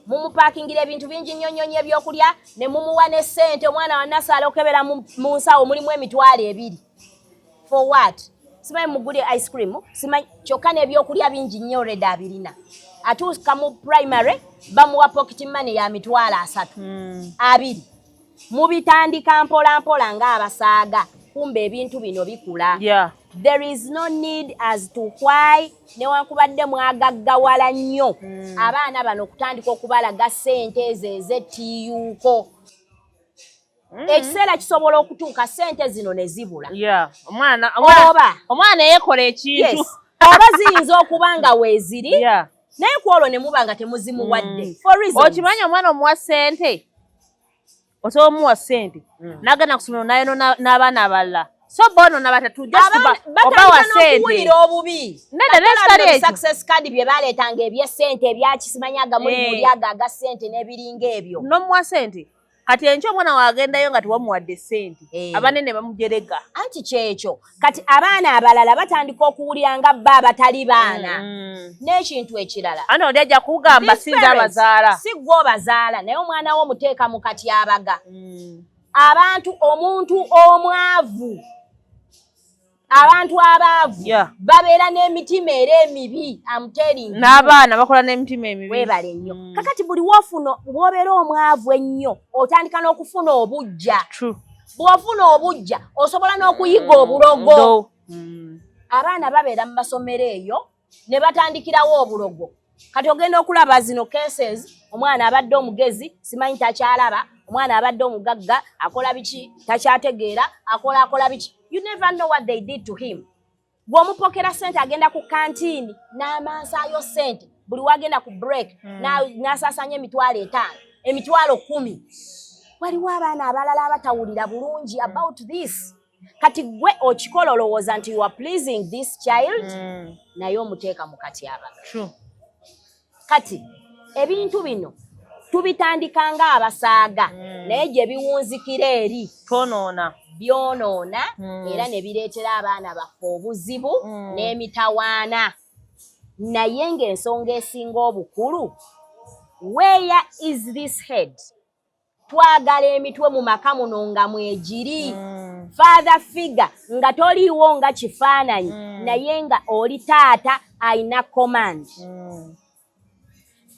[SPEAKER 1] mumupaakingira ebintu bingi nnyonnyonyi ebyokulya ne mumuwa ne ssente omwana wa nasale okebera mu nsawo mulimu emitwalo 2 for what simanyi mugule ice cream simanyi kyokka n'ebyokulya bingi nnyo already abirina atuuka mu primary bamuwa pocket money ya mitwalo 3 2 mubitandika mpola mpola ng'abasaaga kumbe ebintu bino bikula there is no need as to why newankubadde mwagaggawala nnyo abaana bano okutandika okubalaga ssente ezo ez'ettiyuuko ekiseera kisobola okutuuka ssente zino ne zibula
[SPEAKER 2] omwana yeekola ekintu
[SPEAKER 1] oba ziyinza okuba nga weeziri naye ku olwo ne muba nga temuzimuwadde
[SPEAKER 2] okimanyi omwana omuwa ssente osobola omuwa ssente n'agenda ku ssomero nayo n'abaana abalala so bono na batatu obawa ssente
[SPEAKER 1] obubi success card bye baleetanga ebyessente ebyakisimanya agamuli mulyaga aga ssente n'ebiringa ebyo
[SPEAKER 2] n'omuwa ssente kati enkyo omwana waagendayo nga tewamuwadde ssente abanene bamujerega
[SPEAKER 1] anti kyekyo kati abaana abalala batandika okuwulira nga bba abatali baana n'ekintu ekirala
[SPEAKER 2] ani oli ajja kugamba sinza abazaala
[SPEAKER 1] si gwe obazaala naye omwana wo muteeka mu katyabaga omuntu omwavu abantu abaavu babeera n'emitima era emibi amuteringi
[SPEAKER 2] n'abaana bakola n'emitima emibi
[SPEAKER 1] weebale nnyo kakati buli wofuna bw'obeera omwavu ennyo otandika n'okufuna obujja bw'ofuna obujja osobola n'okuyiga obulogo abaana babeera mu masomero eyo ne batandikirawo obulogo kati ogenda okulaba zino cases omwana abadde omugezi simanyi takyalaba omwana abadde omugagga akola biki takyategeera akola biki you never know what they did to him bw'omupokera ssente agenda ku kantiini n'amansaayo ssente buli wagenda ku break n'asaasanya emitwalo 5 emitwalo 10 waliwo abaana abalala abatawulira bulungi about this kati gwe okikola olowooza nti you are pleasing this child naye omuteeka mu katyabaga kati ebintu bino tubitandika nga abasaaga naye gye biwunzikira eri byonoona era ne bireetera abaana baffe obuzibu n'emitawaana naye ng'ensonga esinga obukulu where is this head twagala emitwe mu maka muno nga mwegiri father figure nga toliiwo nga kifaananyi naye nga oli taata ayina command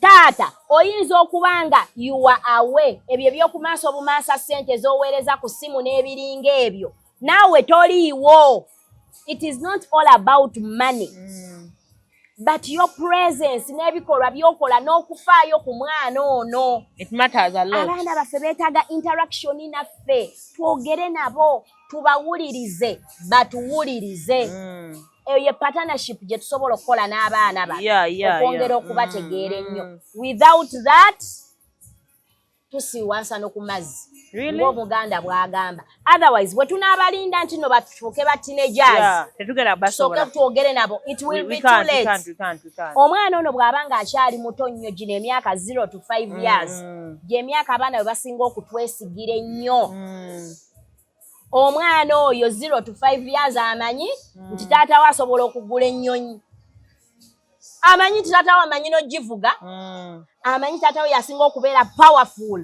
[SPEAKER 1] taata oyinza okuba nga you are away ebyo ebyokumaaso obumaasa ssente z'oweereza ku ssimu n'ebiringa ebyo naawe toliiwo it is not all about money but your presence n'ebikolwa by'okola n'okufaayo ku mwana ono abaana baffe beetaaga interaction naffe twogere nabo tubawulirize batuwulirize eyo ye partnership gye tusobola okukola n'abaana okwongera okubategeera ennyo without that tusiwansa no ku mazzi ng'omuganda bw'agamba otherwise bwe tunaabalinda nti no batufuuke ba teenagers tusooke twogere nabo it will be too late omwana ono bw'aba nga akyali muto nnyo gino emyaka 0 to 5 years gy'emyaka abaana bwe basinga okutwesigira ennyo omwana oyo 0 to 5 years amanyi nti taata we asobola okugula ennyonyi amanyi tata wa amanyi n'ogivuga amanyi tata we yasinga okubeera powerful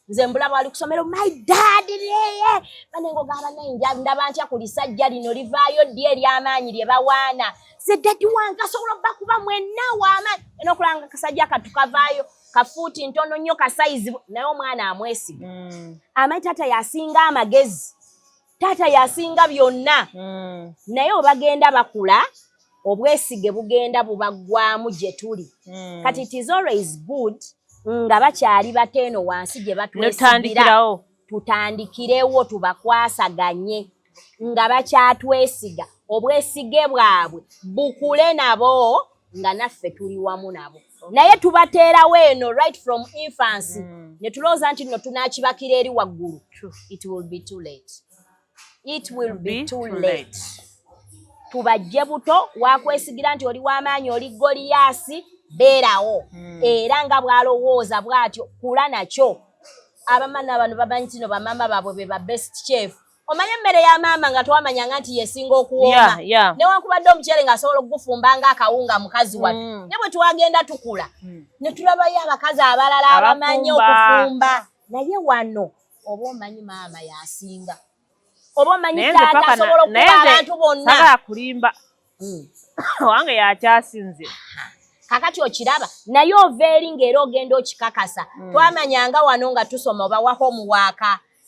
[SPEAKER 1] nze mbulaba ali kusomero my dad leye banengo gaba nainja ndaba ntya ku lisajja lino livaayo ddi ery'amaanyi lye bawaana ze dadi wange asobola okubakuba mwenna w'amaanyi enokulanga kasajja katukavaayo kafuuti ntono nnyo kasayizi naye omwana amwesiga amanyi tata yasinga amagezi tata yasinga byonna naye obagenda bakula obwesige bugenda bubaggwamu gye tuli kati it is always good nga bakyali bateeno wansi gye batwesigira tutandikirewo tubakwasaganye nga bakyatwesiga obwesige bwabwe bukule nabo nga naffe tuli wamu nabo naye tubateerawo eno right from infancy ne tulowooza nti nno tunaakibakira eri waggulu it will be too late. It will be too late. Tubajje buto wakwesigira nti oli w'amaanyi oli Goliaasi beerawo era nga bw'alowooza bw'atyo kula nakyo abamana bano bamanyi nti no bamama baabwe be ba best chef omanye emmere ya maama nga twamanyanga nti yesinga okuwooma newankubadde omukyere ng'asobola okugufumba ng'akawunga mukazi wattu ne bwe twagenda tukula ne tulabayo abakazi abalala abamanyi okufumba naye wano oba omanyi maama yasinga oba omanyi taata asobola okuba abantu bonna
[SPEAKER 2] sagala kulimba wange yakyasinze
[SPEAKER 1] kakati okiraba naye ova eri ng'era ogenda okikakasa twamanyanga wano nga tusoma oba wa homework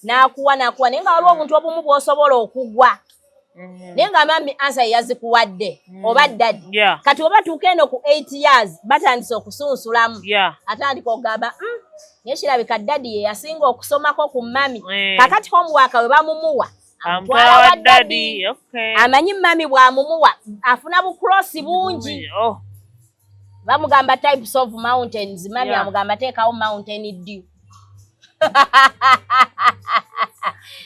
[SPEAKER 1] n'akuwa naye nga waliwo obuntu obumu bw'osobola okugwa naye nga mami ansa yazikuwadde oba ddadi kati oba tuuka eno ku 8 years batandise okusunsulamu atandika okugamba naye kirabika ddadi ye yasinga okusomako ku mami kakati homework we bamumuwa amutwala wa ddadi amanyi mami bw'amumuwa afuna bukrosi bungi bamugamba types of mountains mami amugamba teekawo mountain dew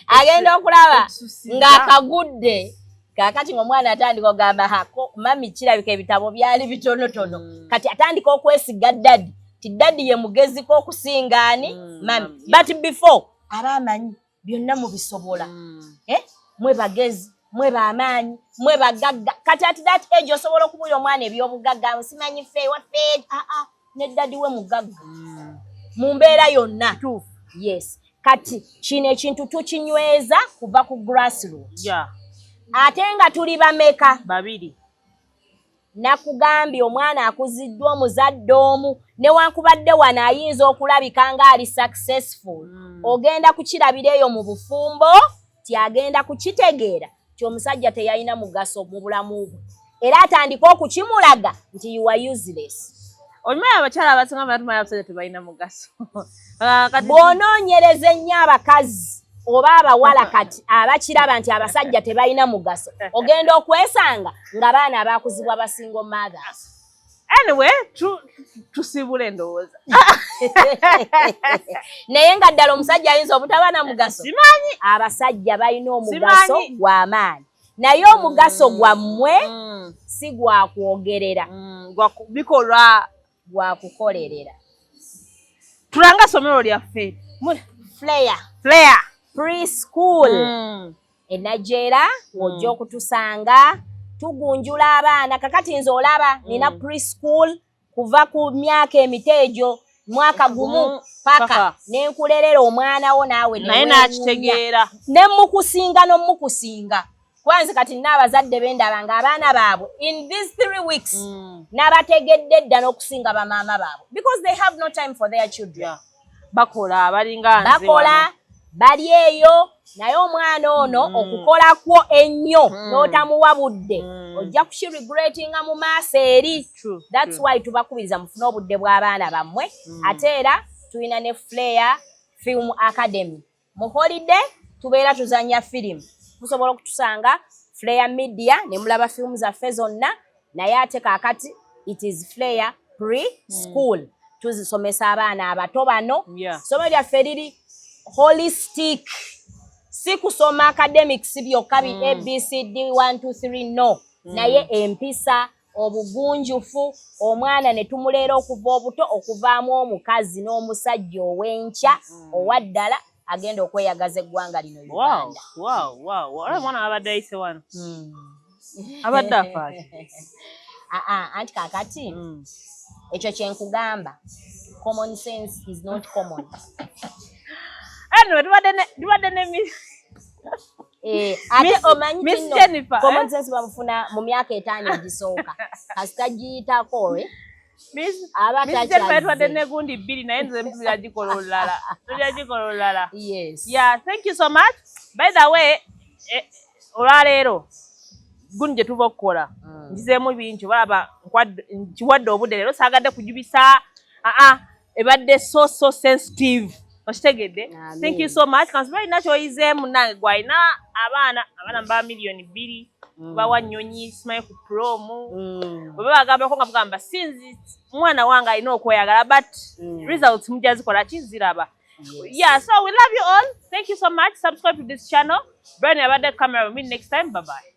[SPEAKER 1] agenda okulaba ng'akagudde kakati ng'omwana atandika okugamba hako mami kirabika ebitabo byali bitonotono kati atandika okwesiga ddadi ti ddadi ye mugeziko okusingaani mami but before aba amanyi byonna mubisobola mwe bagezi mwe bamaanyi mwe bagagga kati at that age osobola okubuulira omwana ebyobugagga simanyi ffe waffe ne ddadi we mugagga mu mbeera yonna yes kati kino ekintu tukinyweza kuva ku grassroots ate nga tuli bameka
[SPEAKER 2] babiri
[SPEAKER 1] nakugambye omwana akuziddwa omuzadde omu newankubadde wano ayinza okulabika nga ali successful ogenda kukirabira eyo mu bufumbo ti agenda kukitegeera ti omusajja teyalina mugaso mu bulamu bwe era atandika okukimulaga nti you are useless.
[SPEAKER 2] Olimanya abakyala abasinga batumanya abasajja tebalina mugaso
[SPEAKER 1] bw'onoonyereza ennyo abakazi oba abawala kati abakiraba nti abasajja tebalina mugaso ogenda okwesanga nga baana baakuzibwa basingle mothers.
[SPEAKER 2] Anyway, tusibule endowooza
[SPEAKER 1] naye nga ddala omusajja ayinza obutaba na mugaso
[SPEAKER 2] simanyi
[SPEAKER 1] abasajja balina omugaso gw'amaanyi naye omugaso gwammwe si gwakwogerera
[SPEAKER 2] bikolwa
[SPEAKER 1] gwakukolerera.
[SPEAKER 2] Tulanga somero lyaffe
[SPEAKER 1] Flair preschool enajeera wojja okutusanga tugunjula abaana kakati nze olaba nina preschool kuva ku myaka emiteejo mwaka gumu paka nenkulerera omwana wo naawe
[SPEAKER 2] naye nakitegeera
[SPEAKER 1] nemukusinga nomukusinga kwanze kati n'abazadde bendaba nga abaana baabwe in these 3 weeks n'abategedde dda n'okusinga bamaama baabwe because they have no time for their children.
[SPEAKER 2] Bakola balinga nze
[SPEAKER 1] bakola bali eyo naye omwana ono okukola kwo ennyo n'otamuwa budde ojja kukiregretinga mu maaso eri. That's why tubakubiriza mufune obudde bw'abaana bammwe ate era tulina ne Flair Film Academy mu holiday tubeera tuzanya firimu musobola okutusanga Flair Media ne mulaba firimu zaffe zonna naye ate kaakati it is Flair Preschool tuzisomesa abaana abato bano somero lyaffe liri holistic si kusoma academics byokka ABCD 1 2 3 no naye empisa obugunjufu omwana ne tumuleera okuva obuto okuvaamu omukazi n'omusajja ow'enkya owaddala agenda okweyagaza eggwanga lino Uganda.
[SPEAKER 2] Wow. Mwana abadde ayise wano abadde afaaki
[SPEAKER 1] anti kakati ekyo kyenkugamba common sense is not common.
[SPEAKER 2] Anyway, tubadde ne
[SPEAKER 1] ate omanyi
[SPEAKER 2] Miss Jennifer
[SPEAKER 1] common sense bamufuna mu myaka 5 egisooka kasita giyitako
[SPEAKER 2] Miss Jennifer tubadde ne gundi 2 naye nze tujja gikola olulala.
[SPEAKER 1] Yes.
[SPEAKER 2] Yeah, thank you so much. By the way, olwaleero gundi gye tuva okukola ngizeemu bintu balaba nkiwadde obudde leero saagadde kujubisa ebadde so sensitive. Oshitegedde. Thank you so much. Kansiba ina kyoyizeemu nange gwalina abaana mba million 2 bawa nnyonyi simaye ku promo bwe bagambako nga mugamba sinzi mwana wange alina okweyagala but results mujja zikola kiziraba. Yeah, so we love you all. Thank you so much. Subscribe to this channel. Brian abadde camera with me next time. Bye bye.